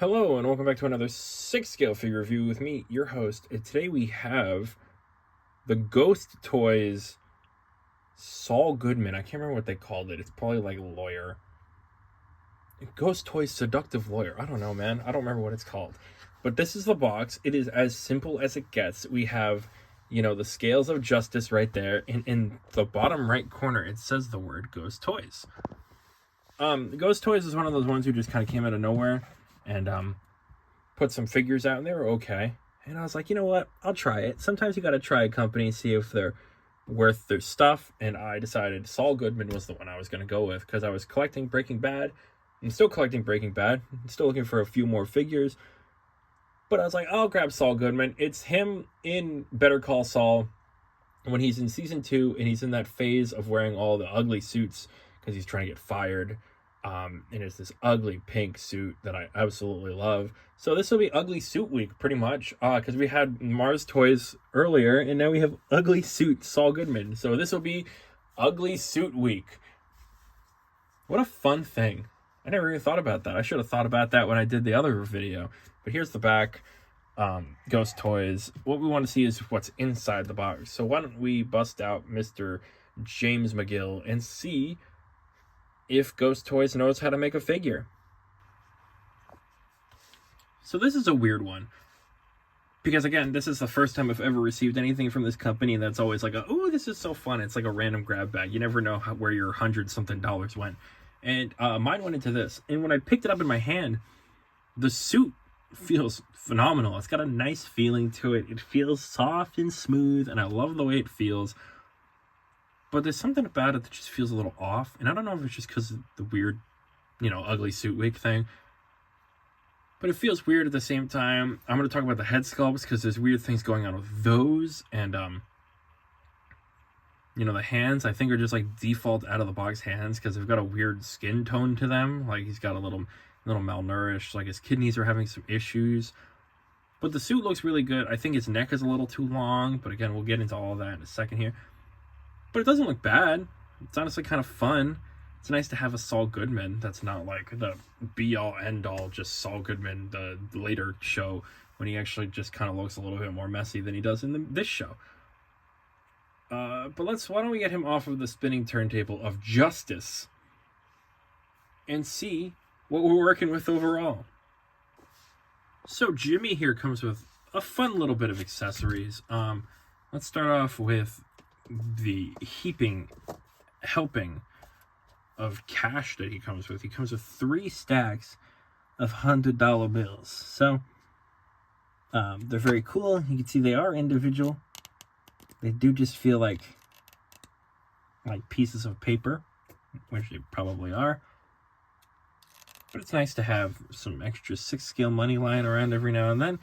Hello and welcome back to another 6-scale figure review with me, your host. And today we have the Ghost Toys Saul Goodman. I can't remember what they called it. It's probably like lawyer. Ghost Toys Seductive Lawyer. I don't know, man. I don't remember what it's called. But this is the box. It is as simple as it gets. We have, the scales of justice right there. And in the bottom right corner, it says the word Ghost Toys. Ghost Toys is one of those ones who just kind of came out of nowhere and put some figures out, and they were okay. And I was like, you know what? I'll try it. Sometimes you got to try a company, see if they're worth their stuff. And I decided Saul Goodman was the one I was going to go with because I was collecting Breaking Bad. I'm still collecting Breaking Bad. I'm still looking for a few more figures. But I was like, I'll grab Saul Goodman. It's him in Better Call Saul when he's in season 2 and he's in that phase of wearing all the ugly suits because he's trying to get fired. And it's this ugly pink suit that I absolutely love. So this will be Ugly Suit Week, pretty much, because we had Mars Toys earlier, and now we have Ugly Suit Saul Goodman. So this will be Ugly Suit Week. What a fun thing. I never even thought about that. I should have thought about that when I did the other video. But here's the back. Ghost Toys. What we want to see is what's inside the box. So why don't we bust out Mr. James McGill and see if Ghost Toys knows how to make a figure. So this is a weird one. Because again, this is the first time I've ever received anything from this company that's always like, oh, this is so fun. It's like a random grab bag. You never know where your $100-something went. And mine went into this. And when I picked it up in my hand, the suit feels phenomenal. It's got a nice feeling to it. It feels soft and smooth, and I love the way it feels. But there's something about it that just feels a little off. And I don't know if it's just because of the weird, Ugly Suit Week thing. But it feels weird at the same time. I'm going to talk about the head sculpts because there's weird things going on with those. And, the hands, I think, are just like default out of the box hands because they've got a weird skin tone to them. Like he's got a little malnourished. Like his kidneys are having some issues. But the suit looks really good. I think his neck is a little too long. But again, we'll get into all of that in a second here. But it doesn't look bad. It's honestly kind of fun. It's nice to have a Saul Goodman that's not like the be-all, end-all, just Saul Goodman, the later show, when he actually just kind of looks a little bit more messy than he does in this show. But why don't we get him off of the spinning turntable of justice and see what we're working with overall. So Jimmy here comes with a fun little bit of accessories. Let's start off with the helping of cash that he comes with. He comes with 3 stacks of $100 bills. So they're very cool. You can see they are individual. They do just feel like pieces of paper, which they probably are. But it's nice to have some extra 6-scale money lying around every now and then.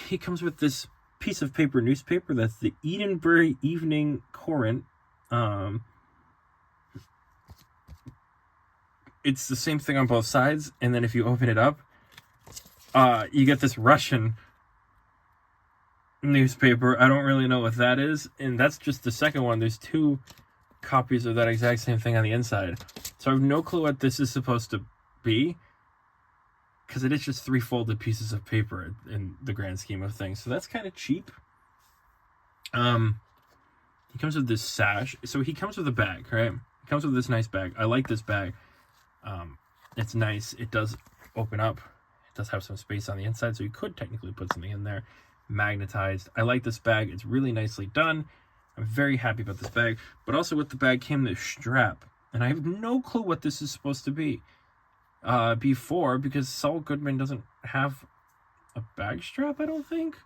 He comes with this piece of paper newspaper that's the Edinburgh Evening Courant. It's the same thing on both sides, and then if you open it up, you get this Russian newspaper. I don't really know what that is, and that's just the second one. There's 2 copies of that exact same thing on the inside. So I have no clue what this is supposed to be, because it is just 3 folded pieces of paper in the grand scheme of things. So that's kind of cheap. He comes with this sash. So he comes with a bag, right? He comes with this nice bag. I like this bag. It's nice. It does open up. It does have some space on the inside, so you could technically put something in there. Magnetized. I like this bag. It's really nicely done. I'm very happy about this bag. But also with the bag came this strap. And I have no clue what this is supposed to be. Before, because Saul Goodman doesn't have a bag strap, I don't think.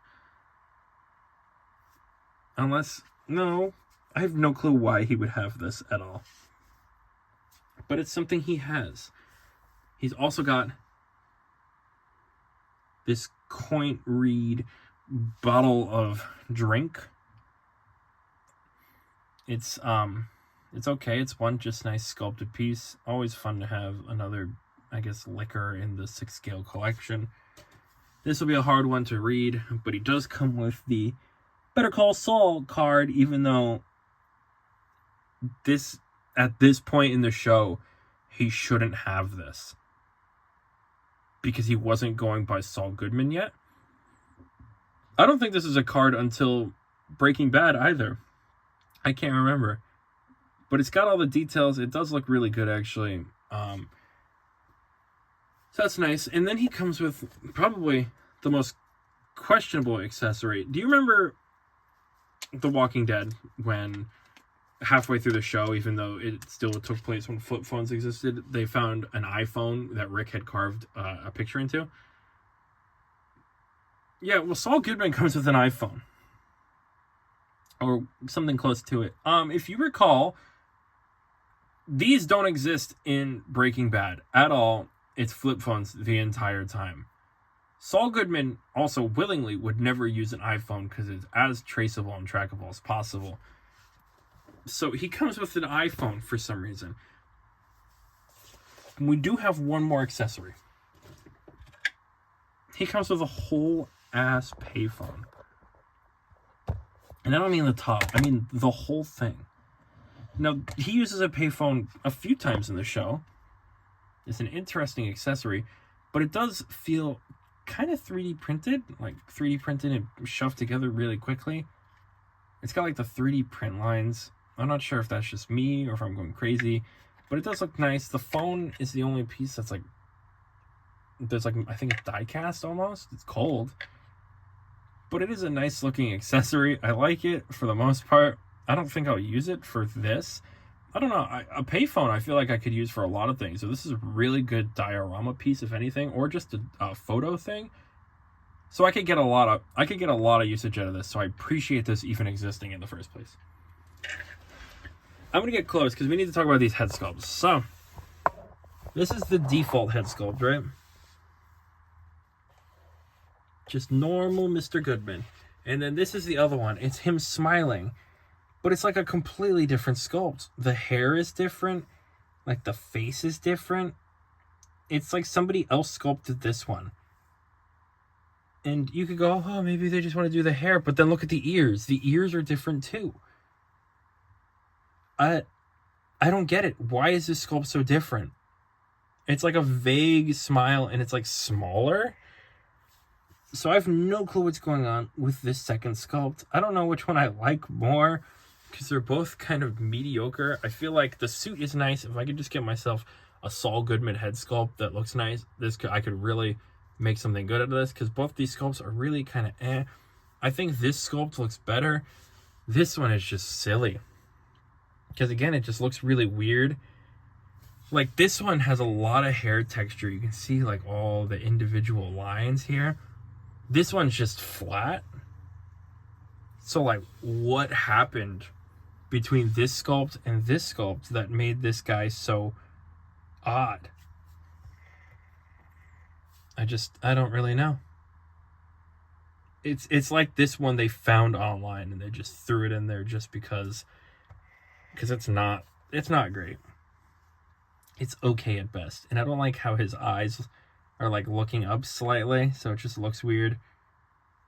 No, I have no clue why he would have this at all. But it's something he has. He's also got this Coint Reed bottle of drink. It's okay. It's one just nice sculpted piece. Always fun to have another, I guess, liquor in the 6-scale collection. This will be a hard one to read, but he does come with the Better Call Saul card, even though at this point in the show, he shouldn't have this. because he wasn't going by Saul Goodman yet. I don't think this is a card until Breaking Bad either. I can't remember. But it's got all the details. It does look really good, actually. So that's nice. And then he comes with probably the most questionable accessory. Do you remember The Walking Dead, when halfway through the show, even though it still took place when flip phones existed, they found an iPhone that Rick had carved a picture into? Yeah, well, Saul Goodman comes with an iPhone. Or something close to it. If you recall, these don't exist in Breaking Bad at all. It's flip phones the entire time. Saul Goodman also willingly would never use an iPhone because it's as traceable and trackable as possible. So he comes with an iPhone for some reason. We do have one more accessory. He comes with a whole ass payphone. And I don't mean the top, I mean the whole thing. Now, he uses a payphone a few times in the show. It's an interesting accessory, but it does feel kind of 3D printed, like 3D printed and shoved together really quickly. It's got like the 3D print lines. I'm not sure if that's just me or if I'm going crazy, but it does look nice. The phone is the only piece that's like, there's like, I think it's die cast almost. It's cold, but it is a nice looking accessory. I like it for the most part. I don't think I'll use it for this. I don't know. A payphone I feel like I could use for a lot of things. So this is a really good diorama piece, if anything, or just a photo thing. So I could get a lot of usage out of this. So I appreciate this even existing in the first place. I'm gonna get close because we need to talk about these head sculpts. So this is the default head sculpt, right? Just normal Mr. Goodman. And then this is the other one. It's him smiling. But it's like a completely different sculpt. The hair is different. Like the face is different. It's like somebody else sculpted this one. And you could go, oh, maybe they just want to do the hair. But then look at the ears. The ears are different too. I don't get it. Why is this sculpt so different? It's like a vague smile and it's like smaller. So I have no clue what's going on with this second sculpt. I don't know which one I like more because they're both kind of mediocre. I feel like the suit is nice. If I could just get myself a Saul Goodman head sculpt that looks nice, I could really make something good out of this because both these sculpts are really kind of eh. I think this sculpt looks better. This one is just silly because, again, it just looks really weird. Like, this one has a lot of hair texture. You can see, like, all the individual lines here. This one's just flat. So, like, what happened between this sculpt and this sculpt that made this guy so odd? I don't really know. It's like this one they found online and they just threw it in there just because it's not great. It's okay at best. And I don't like how his eyes are like looking up slightly, so it just looks weird.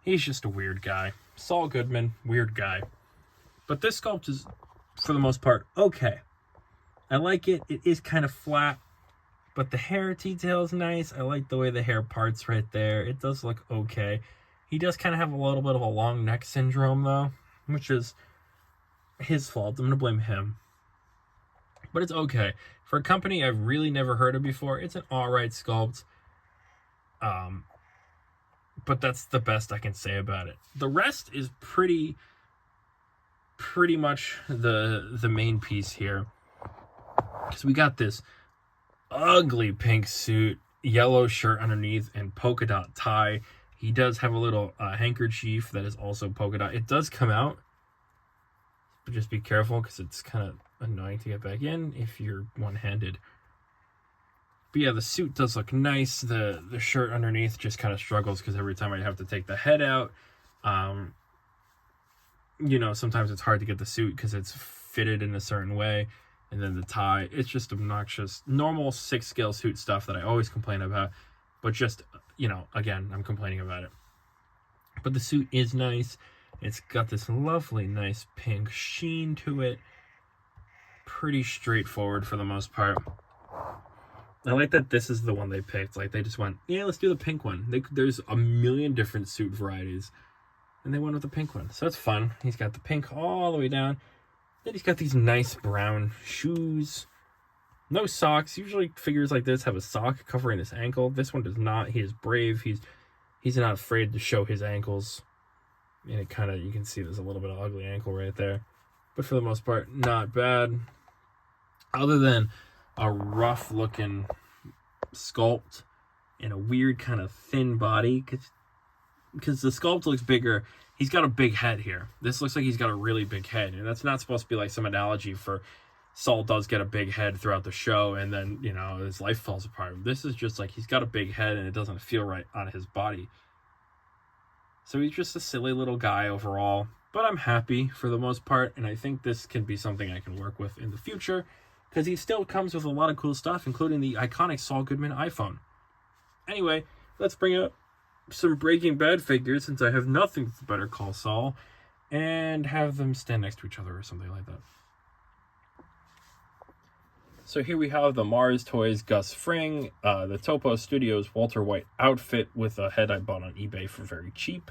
He's just a weird guy. Saul Goodman, weird guy. But this sculpt is, for the most part, okay. I like it. It is kind of flat, but the hair detail is nice. I like the way the hair parts right there. It does look okay. He does kind of have a little bit of a long neck syndrome, though, which is his fault. I'm going to blame him. But it's okay. For a company I've really never heard of before, it's an alright sculpt. But that's the best I can say about it. The rest is pretty much the main piece here. Because we got this ugly pink suit, yellow shirt underneath, and polka dot tie. He does have a little handkerchief that is also polka dot. It does come out, but just be careful because it's kind of annoying to get back in if you're one-handed. But yeah, the suit does look nice. The shirt underneath just kind of struggles because every time I have to take the head out, sometimes it's hard to get the suit because it's fitted in a certain way. And then the tie, it's just obnoxious. Normal 6-scale suit stuff that I always complain about. But just, again, I'm complaining about it. But the suit is nice. It's got this lovely, nice pink sheen to it. Pretty straightforward for the most part. I like that this is the one they picked. Like, they just went, yeah, let's do the pink one. There's a million different suit varieties, and they went with the pink one. So it's fun. He's got the pink all the way down. Then he's got these nice brown shoes. No socks. Usually figures like this have a sock covering his ankle. This one does not. He is brave. He's not afraid to show his ankles. And it kind of, you can see there's a little bit of ugly ankle right there. But for the most part, not bad. Other than a rough looking sculpt and a weird kind of thin body, because the sculpt looks bigger. He's got a big head here. This looks like he's got a really big head, and that's not supposed to be like some analogy for Saul does get a big head throughout the show and then, you know, his life falls apart. This is just like he's got a big head and it doesn't feel right on his body. So he's just a silly little guy overall, but I'm happy for the most part, and I think this can be something I can work with in the future, because he still comes with a lot of cool stuff, including the iconic Saul Goodman iPhone. Anyway, let's bring up some Breaking Bad figures, since I have nothing to Better Call Saul, and have them stand next to each other or something like that. So here we have the Mars Toys Gus Fring, the Topo Studios Walter White outfit with a head I bought on eBay for very cheap,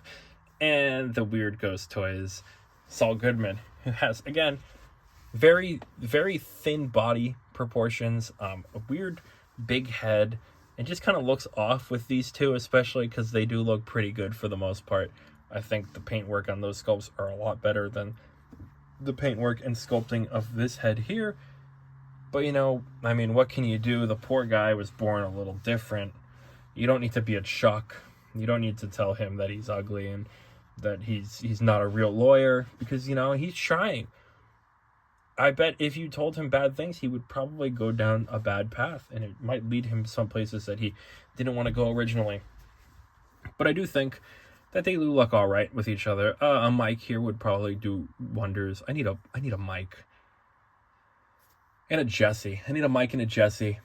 and the Weird Ghost Toys Saul Goodman, who has, again, very, very thin body proportions, a weird big head, and just kind of looks off with these two, especially because they do look pretty good for the most part. I think the paintwork on those sculpts are a lot better than the paintwork and sculpting of this head here. But, you know, I mean, what can you do? The poor guy was born a little different. You don't need to be a Chuck. You don't need to tell him that he's ugly and that he's not a real lawyer, because, you know, he's trying. I bet if you told him bad things, he would probably go down a bad path, and it might lead him some places that he didn't want to go originally. But I do think that they do look all right with each other. A mic here would probably do wonders. I need a mic. And a Jesse. I need a Mike and a Jesse.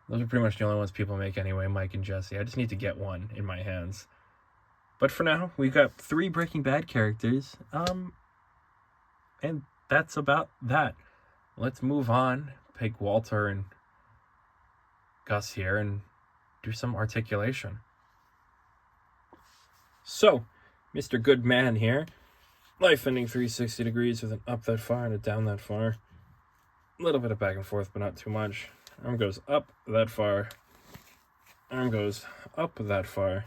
Those are pretty much the only ones people make anyway, Mike and Jesse. I just need to get one in my hands. But for now, we've got 3 Breaking Bad characters. And that's about that. Let's move on. Pick Walter and Gus here and do some articulation. So, Mr. Goodman here. Life ending 360 degrees with an up that far and a down that far. A little bit of back and forth, but not too much. Arm goes up that far. Arm goes up that far.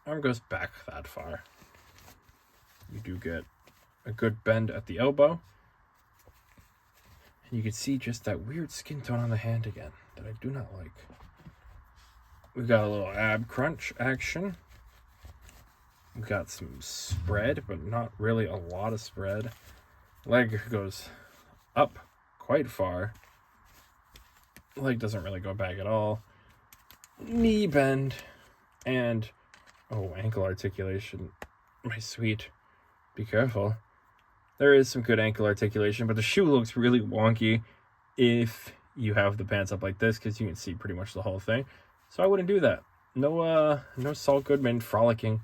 Arm goes back that far. You do get a good bend at the elbow. And you can see just that weird skin tone on the hand again that I do not like. We've got a little ab crunch action. We've got some spread, but not really a lot of spread. Leg goes up quite far. Leg doesn't really go back at all. Knee bend. And, oh, ankle articulation. My sweet. Be careful. There is some good ankle articulation, but the shoe looks really wonky if you have the pants up like this, because you can see pretty much the whole thing. So I wouldn't do that. No Saul Goodman frolicking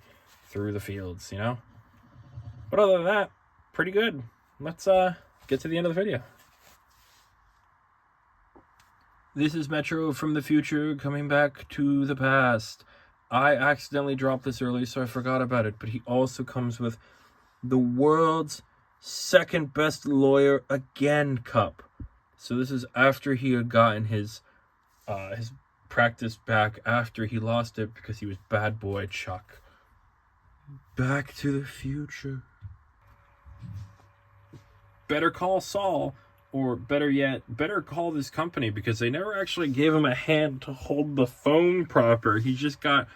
through the fields, you know? But other than that, pretty good. Let's get to the end of the video. This is Metro from the future coming back to the past. I accidentally dropped this early, so I forgot about it, but he also comes with the world's second best lawyer again cup. So this is after he had gotten his practice back after he lost it because he was bad boy Chuck. Back to the future. Better call Saul, or better yet, better call this company, because they never actually gave him a hand to hold the phone proper. He just got,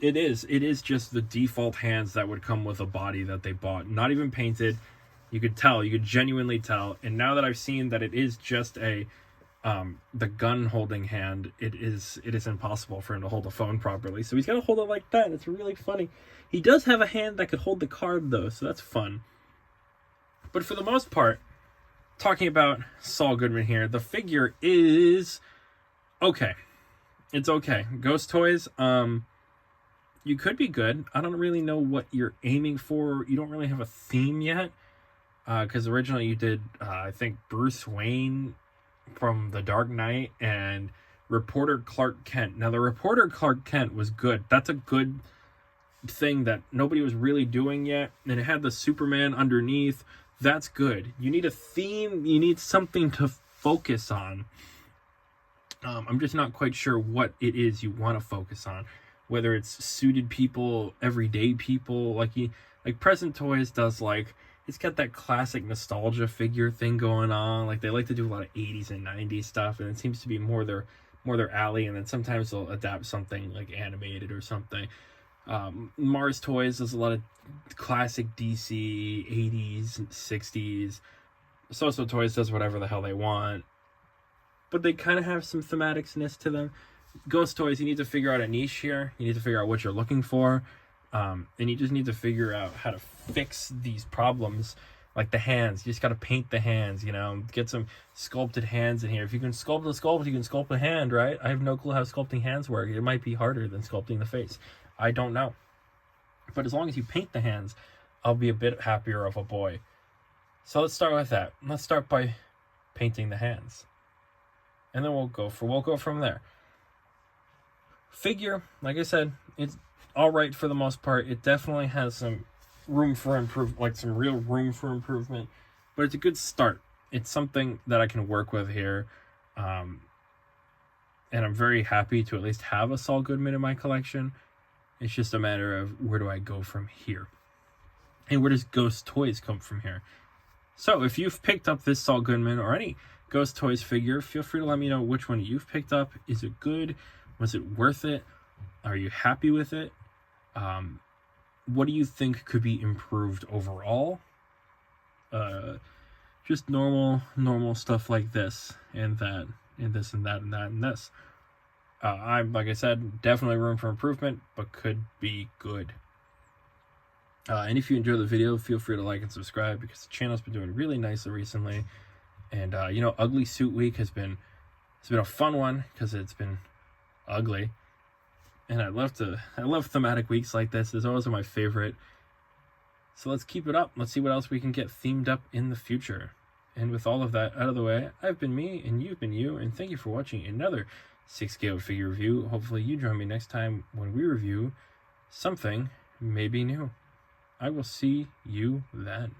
it is just the default hands that would come with a body that they bought, not even painted. You could tell, you could genuinely tell. And now that I've seen that it is just the gun holding hand, it is impossible for him to hold a phone properly. So he's got to hold it like that. It's really funny. He does have a hand that could hold the card though, so that's fun. But for the most part, talking about Saul Goodman here, the figure is okay. It's okay. Ghost Toys, you could be good. I don't really know what you're aiming for. You don't really have a theme yet. Because originally you did, I think, Bruce Wayne from The Dark Knight and Reporter Clark Kent. Now, the Reporter Clark Kent was good. That's a good thing that nobody was really doing yet. And it had the Superman underneath. That's good. You need a theme. You need something to focus on. I'm just not quite sure what it is you want to focus on. Whether it's suited people, everyday people. Like Present Toys does, like, it's got that classic nostalgia figure thing going on. Like, they like to do a lot of 80s and 90s stuff, and it seems to be more their alley. And then sometimes they'll adapt something like animated or something. Mars Toys does a lot of classic DC 80s, 60s. So Toys does whatever the hell they want, but they kind of have some thematicsness to them. Ghost Toys, you need to figure out a niche here. You need to figure out what you're looking for. And you just need to figure out how to fix these problems, like the hands. You just got to paint the hands, you know, get some sculpted hands in here. If you can sculpt a sculpt, you can sculpt a hand, right? I have no clue how sculpting hands work. It might be harder than sculpting the face. I don't know. But as long as you paint the hands, I'll be a bit happier of a boy. So let's start with that. Let's start by painting the hands. And then we'll go from there. Figure, like I said, it's all right for the most part. It definitely has some room for improvement, like some real room for improvement, but it's a good start. It's something that I can work with here, and I'm very happy to at least have a Saul Goodman in my collection. It's just a matter of where do I go from here, and where does Ghost Toys come from here. So if you've picked up this Saul Goodman or any Ghost Toys figure, feel free to let me know which one you've picked up. Is it good? Was it worth it? Are you happy with it? What do you think could be improved overall? Just normal stuff like this and that and this and that and that and this. I'm, like I said, definitely room for improvement, but could be good. And if you enjoy the video, feel free to like and subscribe, because the channel's been doing really nicely recently. And Ugly Suit Week it's been a fun one because it's been ugly. And I love thematic weeks like this. These always are my favorite. So let's keep it up. Let's see what else we can get themed up in the future. And with all of that out of the way, I've been me and you've been you. And thank you for watching another 6-scale figure review. Hopefully you join me next time when we review something maybe new. I will see you then.